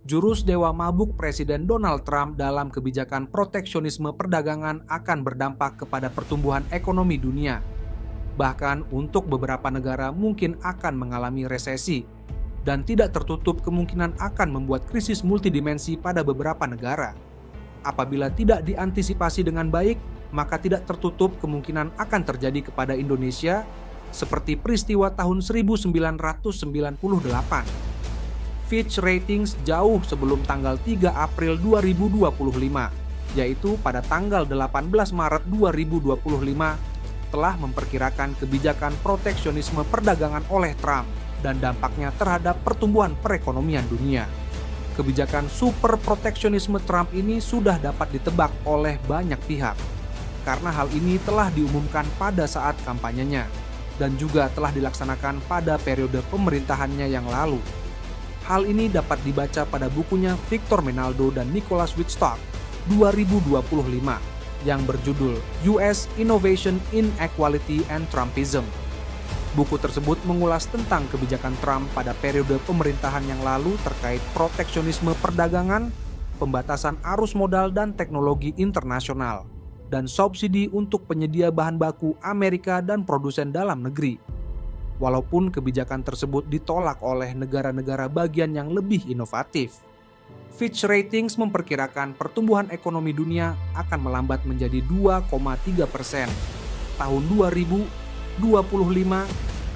Jurus dewa mabuk Presiden Donald Trump dalam kebijakan proteksionisme perdagangan akan berdampak kepada pertumbuhan ekonomi dunia. Bahkan untuk beberapa negara mungkin akan mengalami resesi, dan tidak tertutup kemungkinan akan membuat krisis multidimensi pada beberapa negara. Apabila tidak diantisipasi dengan baik, maka tidak tertutup kemungkinan akan terjadi kepada Indonesia seperti peristiwa tahun 1998. Fitch Ratings jauh sebelum tanggal 3 April 2025, yaitu pada tanggal 18 Maret 2025, telah memperkirakan kebijakan proteksionisme perdagangan oleh Trump dan dampaknya terhadap pertumbuhan perekonomian dunia. Kebijakan super proteksionisme Trump ini sudah dapat ditebak oleh banyak pihak, karena hal ini telah diumumkan pada saat kampanyenya, dan juga telah dilaksanakan pada periode pemerintahannya yang lalu. Hal ini dapat dibaca pada bukunya Victor Menaldo dan Nicholas Wittstock 2025 yang berjudul US Innovation Inequality and Trumpism. Buku tersebut mengulas tentang kebijakan Trump pada periode pemerintahan yang lalu terkait proteksionisme perdagangan, pembatasan arus modal dan teknologi internasional, dan subsidi untuk penyedia bahan baku Amerika dan produsen dalam negeri. Walaupun kebijakan tersebut ditolak oleh negara-negara bagian yang lebih inovatif. Fitch Ratings memperkirakan pertumbuhan ekonomi dunia akan melambat menjadi 2,3% tahun 2025,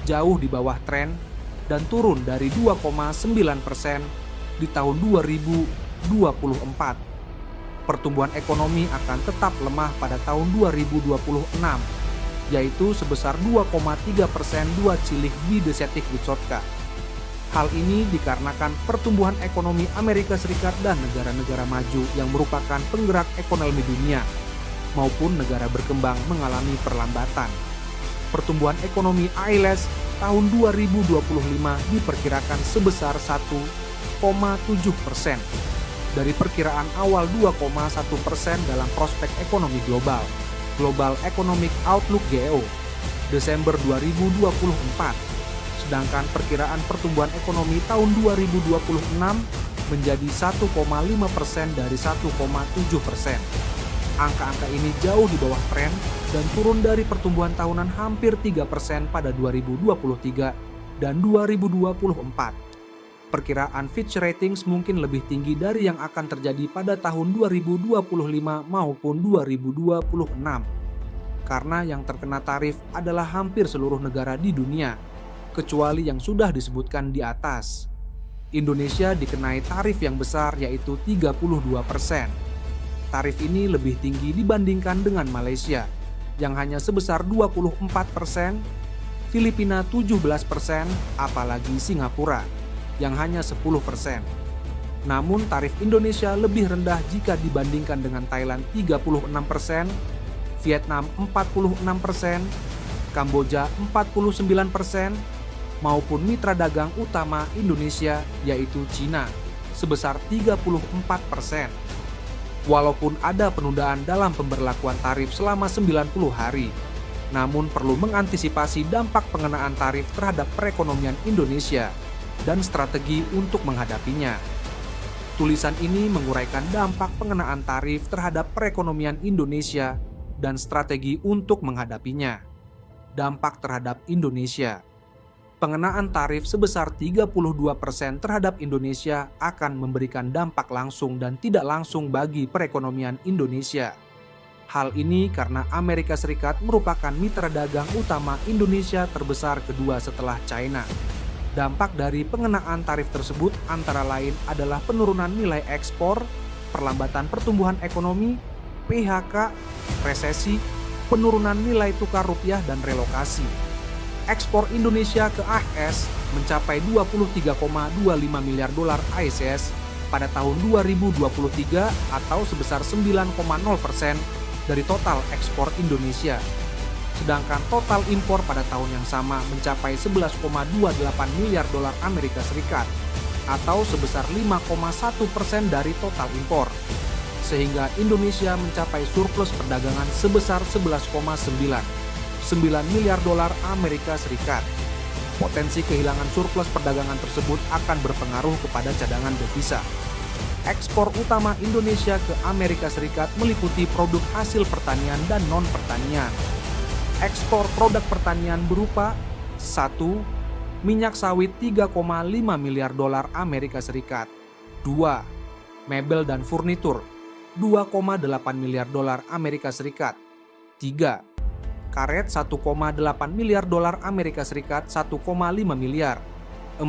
jauh di bawah tren, dan turun dari 2,9% di tahun 2024. Pertumbuhan ekonomi akan tetap lemah pada tahun 2026, yaitu sebesar 2,3%, 2 cilik di Desetik Witsotka. Hal ini dikarenakan pertumbuhan ekonomi Amerika Serikat dan negara-negara maju yang merupakan penggerak ekonomi dunia, maupun negara berkembang mengalami perlambatan. Pertumbuhan ekonomi AILES tahun 2025 diperkirakan sebesar 1,7% dari perkiraan awal 2,1% dalam prospek ekonomi global. Global Economic Outlook GEO, Desember 2024. Sedangkan perkiraan pertumbuhan ekonomi tahun 2026 menjadi 1,5% dari 1,7%. Angka-angka ini jauh di bawah tren dan turun dari pertumbuhan tahunan hampir 3% pada 2023 dan 2024. Perkiraan Fitch Ratings mungkin lebih tinggi dari yang akan terjadi pada tahun 2025 maupun 2026. Karena yang terkena tarif adalah hampir seluruh negara di dunia, kecuali yang sudah disebutkan di atas. Indonesia dikenai tarif yang besar, yaitu 32%. Tarif ini lebih tinggi dibandingkan dengan Malaysia, yang hanya sebesar 24%, Filipina 17%, apalagi Singapura yang hanya 10%. Namun tarif Indonesia lebih rendah jika dibandingkan dengan Thailand 36%, Vietnam 46%, Kamboja 49%, maupun mitra dagang utama Indonesia yaitu Cina sebesar 34%. Walaupun ada penundaan dalam pemberlakuan tarif selama 90 hari, namun perlu mengantisipasi dampak pengenaan tarif terhadap perekonomian Indonesia dan strategi untuk menghadapinya. Tulisan ini menguraikan dampak pengenaan tarif terhadap perekonomian Indonesia dan strategi untuk menghadapinya. Dampak terhadap Indonesia. Pengenaan tarif sebesar 32% terhadap Indonesia akan memberikan dampak langsung dan tidak langsung bagi perekonomian Indonesia. Hal ini karena Amerika Serikat merupakan mitra dagang utama Indonesia terbesar kedua setelah China. Dampak dari pengenaan tarif tersebut antara lain adalah penurunan nilai ekspor, perlambatan pertumbuhan ekonomi, PHK, resesi, penurunan nilai tukar rupiah, dan relokasi. Ekspor Indonesia ke AS mencapai 23,25 miliar dolar AS pada tahun 2023 atau sebesar 9,0% dari total ekspor Indonesia. Sedangkan total impor pada tahun yang sama mencapai 11,28 miliar dolar Amerika Serikat atau sebesar 5,1% dari total impor. Sehingga Indonesia mencapai surplus perdagangan sebesar 11,9 miliar dolar Amerika Serikat. Potensi kehilangan surplus perdagangan tersebut akan berpengaruh kepada cadangan devisa. Ekspor utama Indonesia ke Amerika Serikat meliputi produk hasil pertanian dan non-pertanian. Ekspor produk pertanian berupa 1. Minyak sawit 3,5 miliar dolar Amerika Serikat. 2. Mebel dan furnitur 2,8 miliar dolar Amerika Serikat. 3. Karet 1,8 miliar dolar Amerika Serikat 1,5 miliar. 4.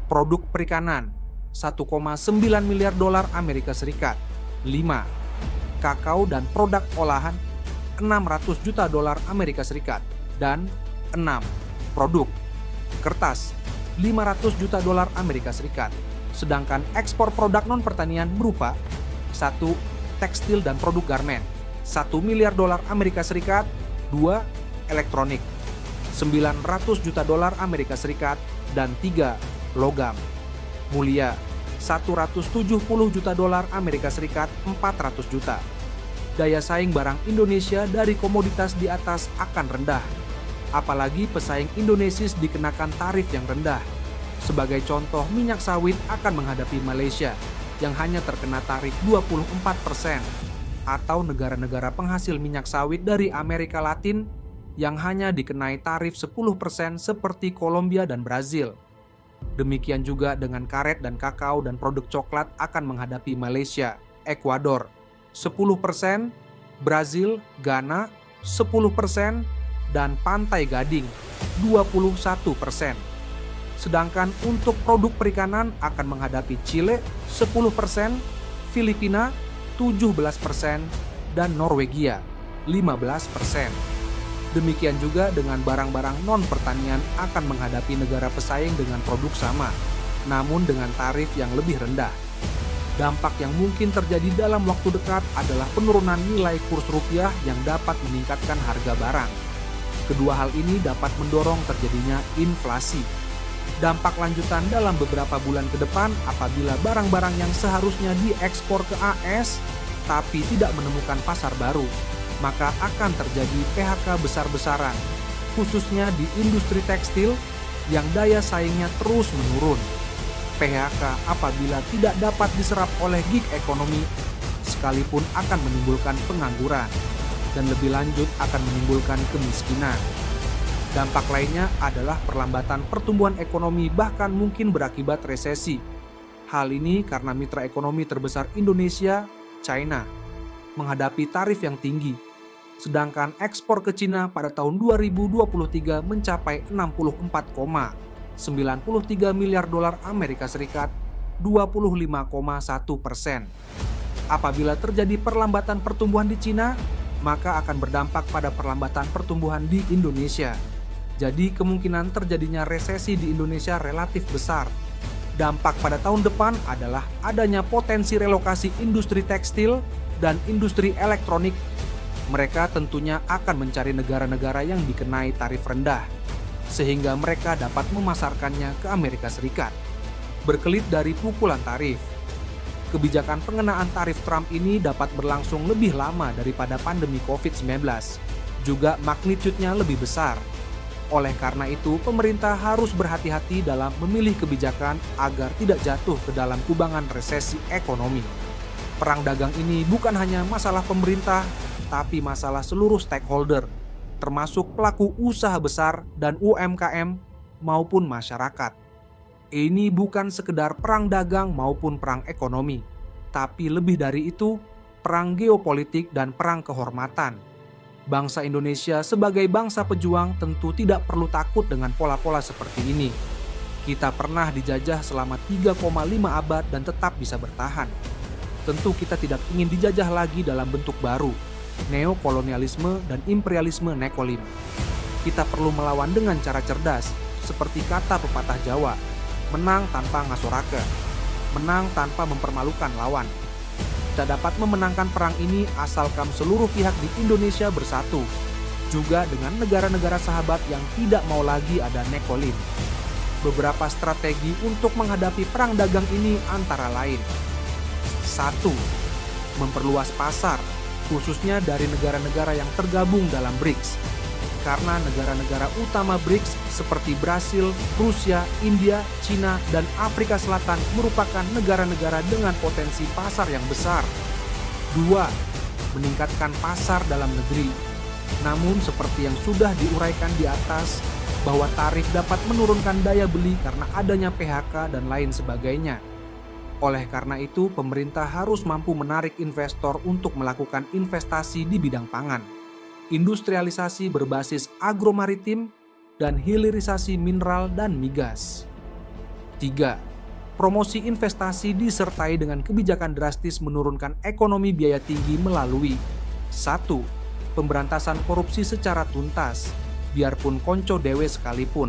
Produk perikanan 1,9 miliar dolar Amerika Serikat. 5. Kakao dan produk olahan 600 juta dolar Amerika Serikat. Dan 6. Produk kertas 500 juta dolar Amerika Serikat. Sedangkan ekspor produk non-pertanian berupa 1. Tekstil dan produk garmen 1 miliar dolar Amerika Serikat. 2. Elektronik 900 juta dolar Amerika Serikat. Dan 3. Logam mulia 170 juta dolar Amerika Serikat. 400 juta. Daya saing barang Indonesia dari komoditas di atas akan rendah. Apalagi pesaing Indonesia dikenakan tarif yang rendah. Sebagai contoh, minyak sawit akan menghadapi Malaysia yang hanya terkena tarif 24%, atau negara-negara penghasil minyak sawit dari Amerika Latin yang hanya dikenai tarif 10% seperti Kolombia dan Brazil. Demikian juga dengan karet dan kakao dan produk coklat akan menghadapi Malaysia, Ekuador 10%, Brazil, Ghana 10%, dan Pantai Gading 21%. Sedangkan untuk produk perikanan akan menghadapi Chile 10%, Filipina 17%, dan Norwegia 15%. Demikian juga dengan barang-barang non-pertanian akan menghadapi negara pesaing dengan produk sama, namun dengan tarif yang lebih rendah. Dampak yang mungkin terjadi dalam waktu dekat adalah penurunan nilai kurs rupiah yang dapat meningkatkan harga barang. Kedua hal ini dapat mendorong terjadinya inflasi. Dampak lanjutan dalam beberapa bulan ke depan apabila barang-barang yang seharusnya diekspor ke AS tapi tidak menemukan pasar baru, maka akan terjadi PHK besar-besaran, khususnya di industri tekstil yang daya saingnya terus menurun. PHK apabila tidak dapat diserap oleh gig ekonomi, sekalipun akan menimbulkan pengangguran, dan lebih lanjut akan menimbulkan kemiskinan. Dampak lainnya adalah perlambatan pertumbuhan ekonomi bahkan mungkin berakibat resesi. Hal ini karena mitra ekonomi terbesar Indonesia, China, menghadapi tarif yang tinggi. Sedangkan ekspor ke Cina pada tahun 2023 mencapai 64,93 miliar dolar Amerika Serikat, 25,1%. Apabila terjadi perlambatan pertumbuhan di Cina, maka akan berdampak pada perlambatan pertumbuhan di Indonesia. Jadi kemungkinan terjadinya resesi di Indonesia relatif besar. Dampak pada tahun depan adalah adanya potensi relokasi industri tekstil dan industri elektronik. Mereka tentunya akan mencari negara-negara yang dikenai tarif rendah, sehingga mereka dapat memasarkannya ke Amerika Serikat. Berkelit dari pukulan tarif, kebijakan pengenaan tarif Trump ini dapat berlangsung lebih lama daripada pandemi COVID-19, juga magnitudenya lebih besar. Oleh karena itu, pemerintah harus berhati-hati dalam memilih kebijakan agar tidak jatuh ke dalam kubangan resesi ekonomi. Perang dagang ini bukan hanya masalah pemerintah, tapi masalah seluruh stakeholder, termasuk pelaku usaha besar dan UMKM maupun masyarakat. Ini bukan sekedar perang dagang maupun perang ekonomi, tapi lebih dari itu, perang geopolitik dan perang kehormatan. Bangsa Indonesia sebagai bangsa pejuang tentu tidak perlu takut dengan pola-pola seperti ini. Kita pernah dijajah selama 3,5 abad dan tetap bisa bertahan. Tentu kita tidak ingin dijajah lagi dalam bentuk baru, neokolonialisme dan imperialisme nekolim. Kita perlu melawan dengan cara cerdas, seperti kata pepatah Jawa, menang tanpa ngasorake, menang tanpa mempermalukan lawan. Kita dapat memenangkan perang ini asalkan seluruh pihak di Indonesia bersatu, juga dengan negara-negara sahabat yang tidak mau lagi ada nekolim. Beberapa strategi untuk menghadapi perang dagang ini antara lain: 1. Memperluas pasar, khususnya dari negara-negara yang tergabung dalam BRICS. karena negara-negara utama BRICS seperti Brasil, Rusia, India, Cina, dan Afrika Selatan merupakan negara-negara dengan potensi pasar yang besar. 2. Meningkatkan pasar dalam negeri. Namun seperti yang sudah diuraikan di atas, bahwa tarif dapat menurunkan daya beli karena adanya PHK dan lain sebagainya. Oleh karena itu, pemerintah harus mampu menarik investor untuk melakukan investasi di bidang pangan, industrialisasi berbasis agromaritim, dan hilirisasi mineral dan migas. 3. Promosi investasi disertai dengan kebijakan drastis menurunkan ekonomi biaya tinggi melalui 1. Pemberantasan korupsi secara tuntas, biarpun konco dewe sekalipun.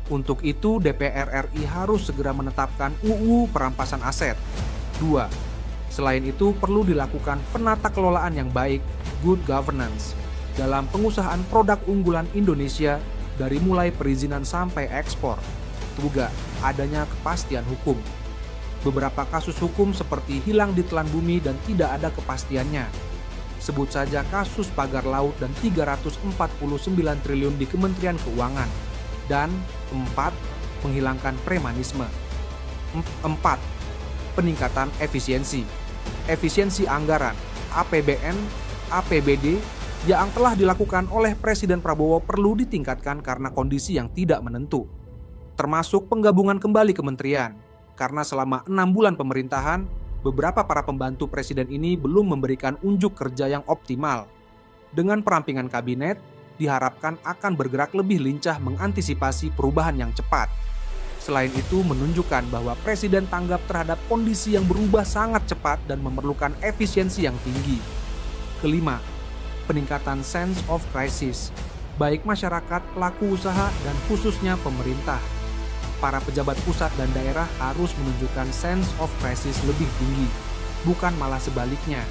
Untuk itu, DPR RI harus segera menetapkan UU perampasan aset. 2. Selain itu, perlu dilakukan penata kelolaan yang baik, good governance, dalam pengusahaan produk unggulan Indonesia dari mulai perizinan sampai ekspor. 3. Adanya kepastian hukum. Beberapa kasus hukum seperti hilang ditelan bumi dan tidak ada kepastiannya. Sebut saja kasus pagar laut dan 349 triliun di Kementerian Keuangan. Dan 4. Menghilangkan premanisme. 4. Peningkatan efisiensi. Efisiensi anggaran, APBN, APBD yang telah dilakukan oleh Presiden Prabowo perlu ditingkatkan karena kondisi yang tidak menentu. Termasuk penggabungan kembali kementerian, karena selama 6 bulan pemerintahan, beberapa para pembantu presiden ini belum memberikan unjuk kerja yang optimal. Dengan perampingan kabinet, diharapkan akan bergerak lebih lincah mengantisipasi perubahan yang cepat. Selain itu, menunjukkan bahwa presiden tanggap terhadap kondisi yang berubah sangat cepat dan memerlukan efisiensi yang tinggi. 5. Peningkatan sense of crisis, baik masyarakat, pelaku usaha, dan khususnya pemerintah. Para pejabat pusat dan daerah harus menunjukkan sense of crisis lebih tinggi, bukan malah sebaliknya.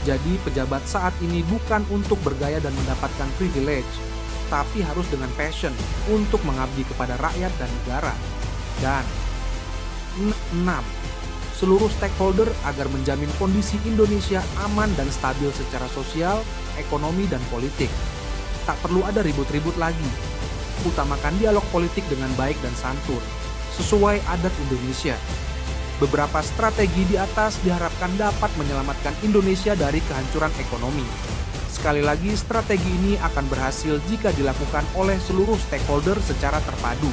Jadi pejabat saat ini bukan untuk bergaya dan mendapatkan privilege, tapi harus dengan passion untuk mengabdi kepada rakyat dan negara. Dan 6. Seluruh stakeholder agar menjamin kondisi Indonesia aman dan stabil secara sosial, ekonomi, dan politik. Tak perlu ada ribut-ribut lagi. Utamakan dialog politik dengan baik dan santun, sesuai adat Indonesia. Beberapa strategi di atas diharapkan dapat menyelamatkan Indonesia dari kehancuran ekonomi. Sekali lagi, strategi ini akan berhasil jika dilakukan oleh seluruh stakeholder secara terpadu.